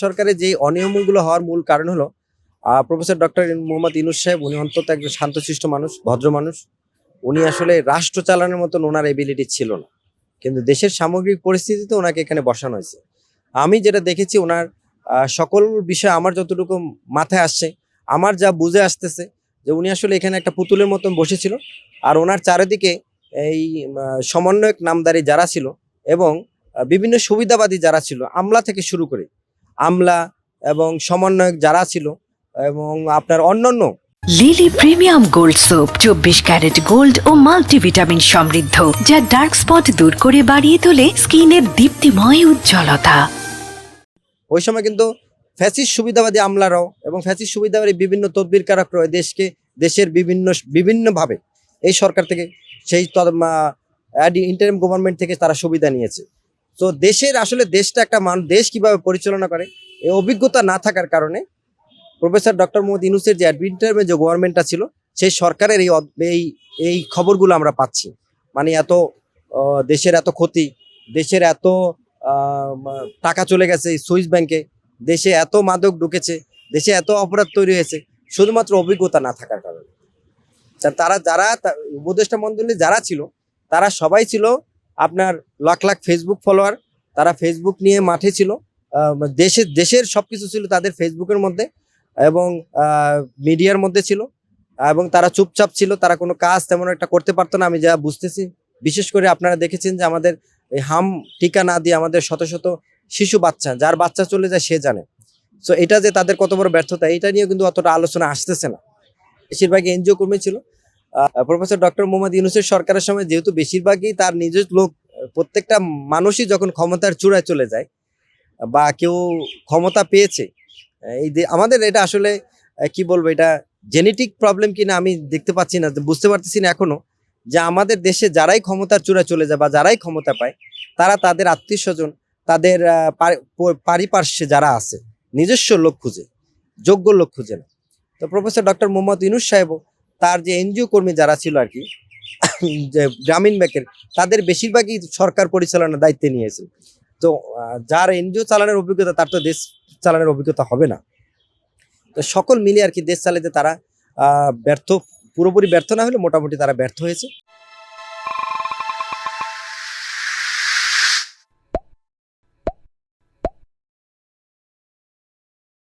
সরকারের যে অনিয়মগুলো হওয়ার মূল কারণ হলো প্রফেসর ডক্টর মোহাম্মদ ইউনূস সাহেব। উনি অন্তত একজন শান্তশিষ্ট মানুষ, ভদ্র মানুষ। উনি আসলে রাষ্ট্র চালানোর মতন ওনার এবিলিটি ছিল না, কিন্তু দেশের সামগ্রিক পরিস্থিতিতে ওনাকে এখানে বসানো হয়েছে। আমি যেটা দেখেছি ওনার সকল বিষয় আমার যতটুকু মাথায় আসছে, আমার যা বুঝে আসতেছে যে উনি আসলে এখানে একটা পুতুলের মতন বসেছিল, আর ওনার চারিদিকে এই সমন্বয়ক নামদারি যারা ছিল এবং বিভিন্ন সুবিধাবাদী যারা ছিল, আমলা থেকে শুরু করে আমলা এবং সমন্বয়ক যারা ছিল এবং আপনার অন্যান্য Lily premium gold soap 24 carat gold ও মাল্টিভিটামিন সমৃদ্ধ, যা ডার্ক স্পট দূর করে বাড়িয়ে তোলে স্কিনের দীপ্তিময় উজ্জ্বলতা। ওই সময় কিন্তু ফ্যাসিস্ট সুবিধাবাদী আমলারাও এবং ফ্যাসিস্ট সুবিধাবাদী বিভিন্ন তদবিরকারকরাও দেশের বিভিন্নভাবে এই সরকার থেকে সেই ইন্টারিম গভর্নমেন্ট থেকে তারা সুবিধা নিয়েছে। তো দেশটা একটা দেশ কিভাবে পরিচালনা করে এই অভিজ্ঞতা না থাকার কারণে প্রফেসর ডক্টর মোহাম্মদ ইউনূসের যে ইন্টারিমের যে গভর্নমেন্টটা ছিল সেই সরকারের এই খবরগুলো আমরা পাচ্ছি। মানে এত দেশের এত ক্ষতি, দেশের এত টাকা চলে গেছে সুইস ব্যাংকে, দেশে এত মাদক ঢুকেছে, দেশে এত অপরাধ তৈরি হয়েছে শুধুমাত্র অভিজ্ঞতা না থাকার কারণে। যারা উপদেষ্টা মণ্ডলী যারা ছিল তারা সবাই ছিল আপনার লাখ লাখ ফেসবুক ফলোয়ার। তারা ফেসবুক নিয়ে মাঠে ছিল, দেশের সবকিছু ছিল তাদের ফেসবুকের মধ্যে এবং মিডিয়ার মধ্যে ছিল, এবং তারা চুপচাপ ছিল, তারা কোনো কাজ তেমন একটা করতে পারতো না। আমি যা বুঝতেছি, বিশেষ করে আপনারা দেখেছেন যে আমাদের এই টিকা না দিয়ে আমাদের শত শত শিশু বাচ্চা, যার বাচ্চা চলে যায় সে জানে। সো এটা যে তাদের কত বড় ব্যর্থতা, এটা নিয়েও কিন্তু অতটা আলোচনা আসতেছে না। বেশিরভাগই এনজিও কর্মী ছিল। প্রফেসর ডক্টর মোহাম্মদ ইউনূসের সরকারের সময় যেহেতু বেশিরভাগই তার নিজের লোক, প্রত্যেকটা মানুষই যখন ক্ষমতার চূড়ায় চলে যায় বা কেউ ক্ষমতা পেয়েছে, আমাদের এটা আসলে কি বলবো, এটা জেনেটিক প্রবলেম কিনা আমি দেখতে পাচ্ছি না, বুঝতে পারতেছি না এখনো, যে আমাদের দেশে যারাই ক্ষমতার চূড়ায় চলে যায় বা যারাই ক্ষমতা পায় তারা তাদের আত্মীয় স্বজন, তাদের পারিপার্শ্বে যারা আছে নিজস্ব লোক খুঁজে, যোগ্য লোক খুঁজে না। তো প্রফেসর ডক্টর মোহাম্মদ ইউনূস সাহেবও তার যে এনজিও কর্মী যারা ছিল আর কি, যে গ্রামীণ ব্যাংকের, তাদের বেশিরভাগই সরকার পরিচালনার দায়িত্বে নিয়েছে। তো যার এনজিও চালানোর অভিজ্ঞতা তার তো দেশ চালানোর অভিজ্ঞতা হবে না। তো সকল মিলিয়ে আর কি দেশ চালাতে তারা পুরোপুরি ব্যর্থ না হলে মোটামুটি তারা ব্যর্থ হয়েছে।